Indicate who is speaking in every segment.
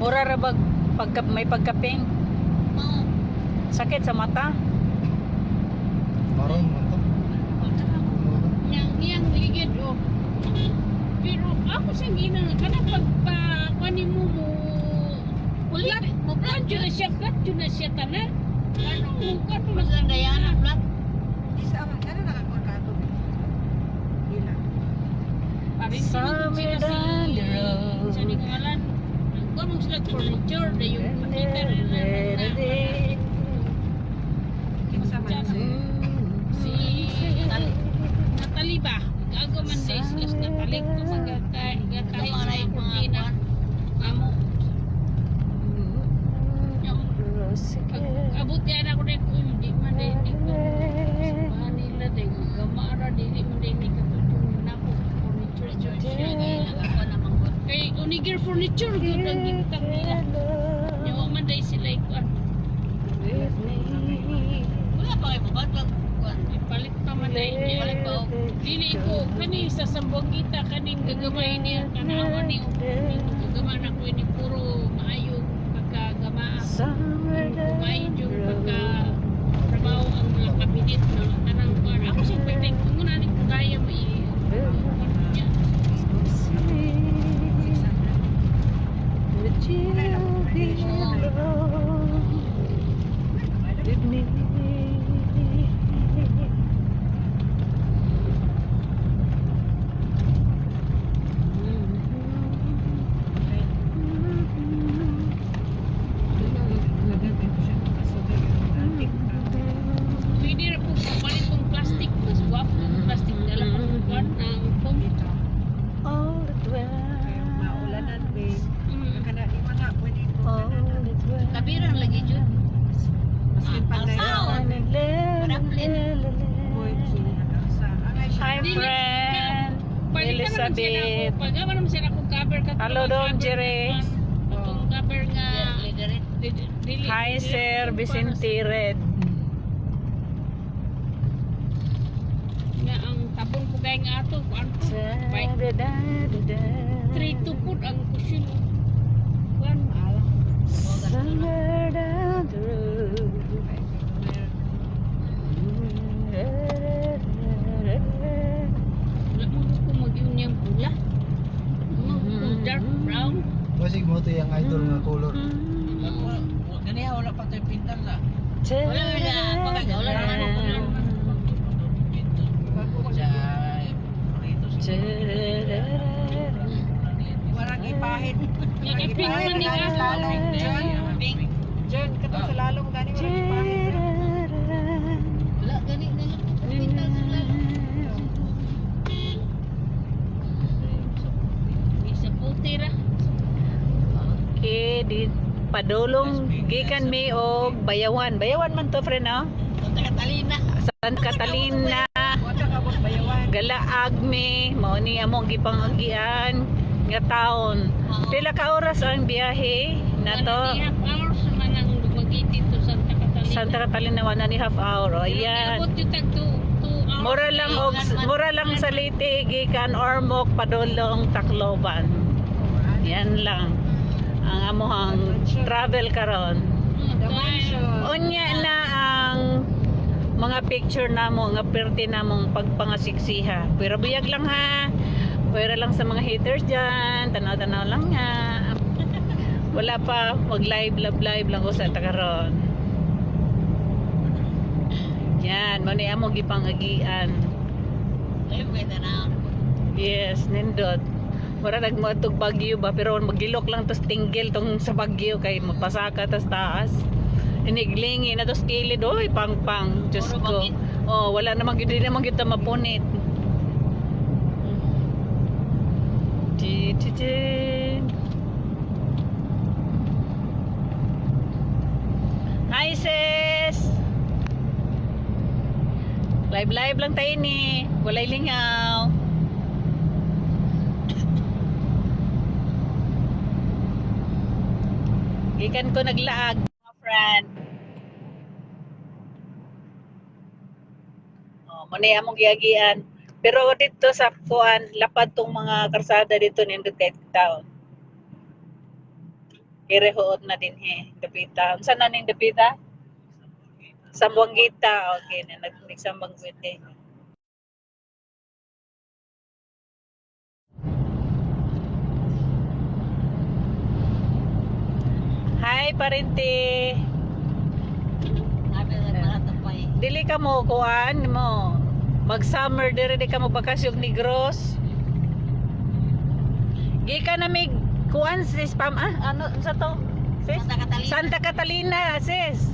Speaker 1: Mura ra bag may pagka-pink.
Speaker 2: Oo.
Speaker 1: Sakit sa mata.
Speaker 3: Parang mo to.
Speaker 2: Yang ligid o. Pero ako sa ginang kana pagpakuanin mo ulit mo plan na siya tanan. Ano mo kato na sa dayana plat.
Speaker 4: Isa man kana nakakontrato. Gila.
Speaker 2: Parin
Speaker 1: Somewhere down the road.
Speaker 2: Sa ngalan. Nagkuha sila furniture na yung makita rin na
Speaker 4: Masama na siya.
Speaker 2: si Natalie ba? Gago man day sila sa Natalie ko magkakay sa kurtina. Amo. Abot yan ako rin ko, hindi man day hindi ko. Sa nila day, gamara day, hindi man day may katutulong na ako. Furniture siya, gaya ako naman ko. Kay Unigir Furniture, good ang gintang nila. Yung man day sila ikuan. Wala pa kayo mabatag. Palit pa man day. Palit pa ako. Dili ko, kani sa sambong kita, kaning gagamay niya, kanawa niya. Gagamay na ko, ini puro maayo pagkagamaa. Kumain yung pagka-trabaho ang mga kabinet na tanang kuan. Ako siya pwede, kung muna rin kagaya mo niya. Pwede rin po kapalit kong plastic. Mas guwapo ng plastic. Dala ko ng kuan ng foam.
Speaker 4: Maulanan be.
Speaker 2: Mm.
Speaker 4: Kana di man na pwede maulanan.
Speaker 2: Kabirang lagi dyan.
Speaker 4: Maskin pagdayon. Boy, sino nag-asa? Angay siya.
Speaker 1: Hi friend. Elizabeth.
Speaker 2: Pag naman siya akong cover ka.
Speaker 1: Hello, Dom Jerry.
Speaker 2: Itong cover nga.
Speaker 1: Hi Sir Vicente Red.
Speaker 2: Nga ang tabon ko gaya nga ato. Kuan ko. Bike. 3 to put ang kusyon. Kuan.
Speaker 1: Somewhere down the road.
Speaker 2: Wala mo ko mag-iun niyang pula. Dark brown.
Speaker 3: Masig mo to yung idol nga color.
Speaker 2: Ganiya wala pa tayo pintal na.
Speaker 1: Wala
Speaker 2: Wala naman.
Speaker 4: Warang ipahid.
Speaker 2: Pink man ni ka. Pink.
Speaker 4: Jen, katong sa lalong gani warang ipahid.
Speaker 2: Wala gani na pintal sila. Isa puti ra.
Speaker 1: Okay, di padulong gikan mi og Bayawan. Bayawan man to friend no?
Speaker 2: Santa Catalina.
Speaker 1: Santa Catalina,
Speaker 4: Wala ka bot bayawan.
Speaker 1: Galaag mi, mao ni among gipangagian nga taon. Pila ka oras ang biyahe na to?
Speaker 2: 1.5 hours man ang lumagiti to Santa Catalina.
Speaker 1: Santa Catalina 1.5 hour. O yan.
Speaker 2: Abot yung tag 2 hours.
Speaker 1: Mura lang sa Leyte gikan Ormoc padulong Tacloban. Yan lang ang amuhang travel karon.
Speaker 4: The mansion.
Speaker 1: Unya na ang mga picture namo nga perte namong pagpangasiksiha. Pero buyag lang ha. Pwera lang sa mga haters dyan. Tanaw-tanaw lang nga. Wala pa. Mag-live lang ko sa takaron. Yan. Mani amo gipangagian.
Speaker 2: Ay, pwede na.
Speaker 1: Yes, nindot. Wala nagmatog bagyo ba. Pero magilok lang tos tinggil tong sa bagyo. Kay mapasaka tas taas. Iniglingi na tos kilid. Oy, pang-pang. Diyos ko. Oh, wala namang, hindi namang kita mapunit. Hi sis! Live lang tayo ni. Walay lingaw. Gikan ko naglaag, mga friend. Oh, muna among giagian. Pero dito sa kuan, lapad tong mga karsada dito nindot kay taon. Irehoot na din dapita. Unsa na ning dapita? Sambuangita. Okay, na nagnig Sambuangita. Hi, parente. Dili ka mo kuan mo. Mag-summer diri di ka mo bakasyon Negros. Gika na mig kuan sis pam ano sa to? Sis? Santa Catalina sis.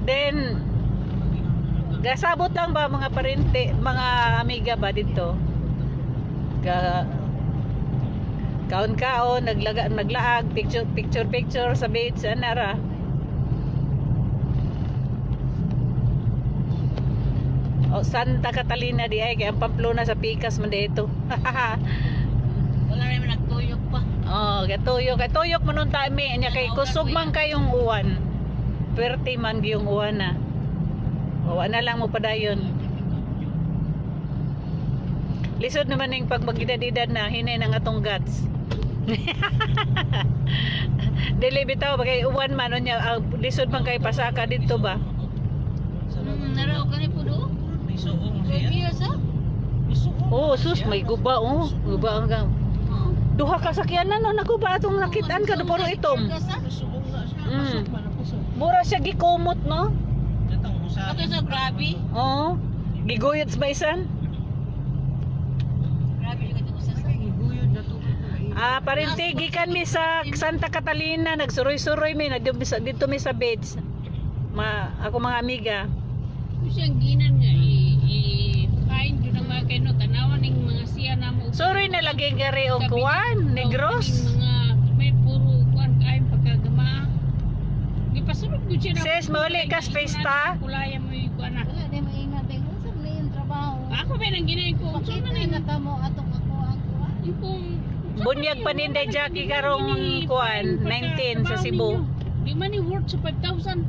Speaker 1: Then gasabot lang ba mga parente, mga amiga ba dito? Kaon-kaon naglaag picture sa beach anara. O Santa Catalina di ay kay ang Pamplona sa Pikas man dito.
Speaker 2: Wala naman nagtuyok pa.
Speaker 1: Oh, katuyok mo nun tami nya kay kusog man kayong uwan. Pwerte man gyung uwan na. O ana lang mo padayon. Lisod naman ning pag magidad-idad na hinay nang atong guts. Dili bitaw bagay uwan man nya lisod man kay pasaka dito ba.
Speaker 2: Naraw ka ni pudo?
Speaker 3: Isuong
Speaker 2: Iya sa?
Speaker 1: Oh, sus may guba oh. Guba ang duha ka sakyanan no naguba atong nakitaan ka do puro itom.
Speaker 3: Isuong na siya.
Speaker 1: Mura siya gikumot no?
Speaker 3: Datang usa.
Speaker 2: Ato sa grabe.
Speaker 1: Oo. Giguyot sa baisan.
Speaker 2: Grabe yung ito sa
Speaker 4: Iguyod na to.
Speaker 1: Parente gikan mi sa Santa Catalina, nagsuroy-suroy mi dito mi sa beach. Ako mga amiga.
Speaker 2: Siyang ginan nga kain jud ang mga kay no tanawan ning mga siya na mo.
Speaker 1: Suroy na lagi gari og kuan, Negros.
Speaker 2: Mga may puro kuan kain pagkagama. Gipasulod gud siya na.
Speaker 1: Sis, mauli ka sa pesta?
Speaker 2: Kulaya mo yung kuan na.
Speaker 5: Wala din maingat eh. Kung saan na yung trabaho?
Speaker 2: Ako ba nang ginay ko?
Speaker 5: Bakit
Speaker 2: Saan
Speaker 5: na
Speaker 2: na
Speaker 5: ingata mo atong ako ang kuha?
Speaker 2: kung
Speaker 1: Bunyag paninday Jackie karong kuan 19 sa Cebu.
Speaker 2: Di man ni worth sa 5,000.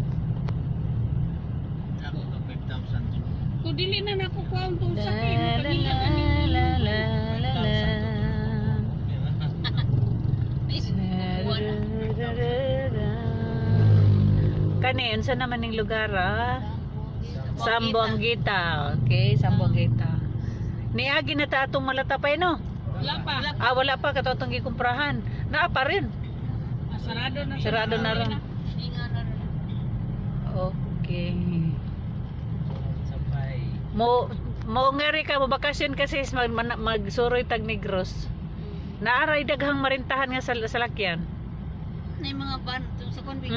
Speaker 3: Ako ka 5,000.
Speaker 2: Kung dili na nako kuan tong
Speaker 1: La
Speaker 2: sakit
Speaker 1: la
Speaker 2: kanila
Speaker 1: la
Speaker 2: ani.
Speaker 1: la la la la. Kani, unsa naman ning lugar Sambuangita. Okay, Sambuangita. Niagi na ta atong malatapay no?
Speaker 2: Wala pa.
Speaker 1: Wala pa katotong gikumprahan. Naa pa rin.
Speaker 2: Sarado na.
Speaker 1: Sarado na rin.
Speaker 2: Inga na rin.
Speaker 1: Okay.
Speaker 3: Sabay.
Speaker 1: Mo ngari ka mo bakasyon kasi magsuroy tag Negros. Naaray daghang marintahan nga sa salakyan.
Speaker 2: Na yung mga ban sa convict.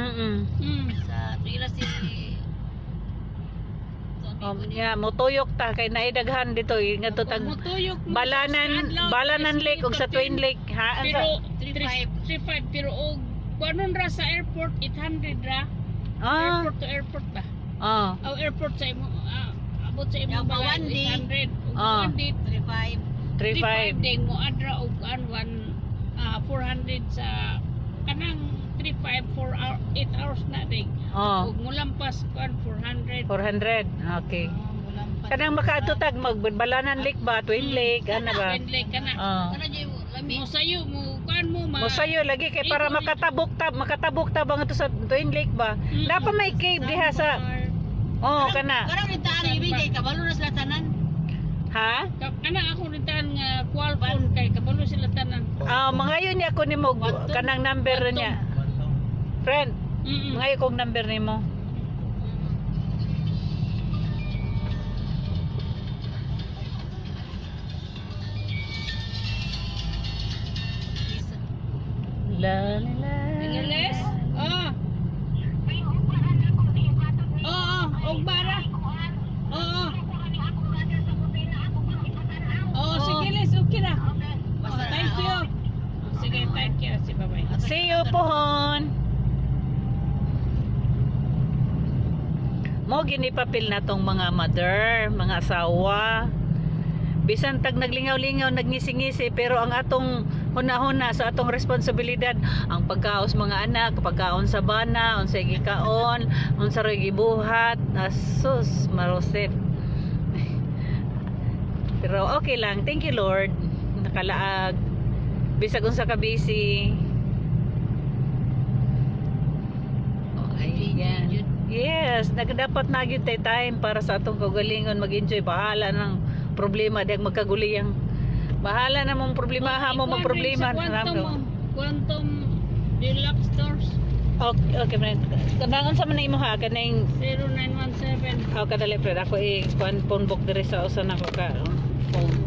Speaker 2: Sa tuila si
Speaker 1: Motuyok ta kay naidaghan dito ngadto tag Balanan Lake ug sa Twin Lake ha.
Speaker 2: Pero 35 pero og kuanon ra sa airport 800 ra. Airport to airport ba? Aw airport sa imo abot sa imo ba 800 ug
Speaker 1: 35
Speaker 2: ding mo adra og an 400 sa kanang 35 for 8 hours na ding. Ug mulampas kuan 400.
Speaker 1: 400. Okay. Kanang makaadto tag Balanan Lake ba, Twin Lake, ana ba?
Speaker 2: Twin Lake kana. Kana jay lami. Mo sayo mo kuan mo
Speaker 1: Mosayo lagi kay para makatabok tab ang ato sa Twin Lake ba. Napa may cave diha sa kana.
Speaker 2: Karang ritaan ibigay kabalo na sila tanan.
Speaker 1: Ha?
Speaker 2: Kana ako ritaan nga qualphone kay kabalo sila tanan.
Speaker 1: Mangayon niya ako nimo kanang number niya. Friend, mangayon kong number nimo. La la la.
Speaker 2: Ingles? Og bara. Sige Les, okay na. Thank you. Sige, thank you. Bye-bye.
Speaker 1: See you pohon. Mo ginipapil na tong mga mother, mga asawa. Bisan tag naglingaw-lingaw, nagngisi-ngisi, pero ang atong huna-huna sa atong responsibilidad, ang pagkaos mga anak, pagkaon sa bana, unsay gikaon, unsa roy gibuhat, asus maroset. Pero okay lang, thank you Lord. Nakalaag. Bisag unsa ka busy. Yan.
Speaker 2: Yun.
Speaker 1: Yes, dapat na gyud tay time para sa atong kaugalingon mag-enjoy. Bahala ng problema diyang magkaguliyang. Bahala na mong problema ha mo magproblema.
Speaker 2: Quantum Deluxe Stores
Speaker 1: Okay, okay, friend. Kanang sa man imo ha kaning
Speaker 2: 0917.
Speaker 1: kadali friend ako kuan phone book diri sa usa nako ka phone.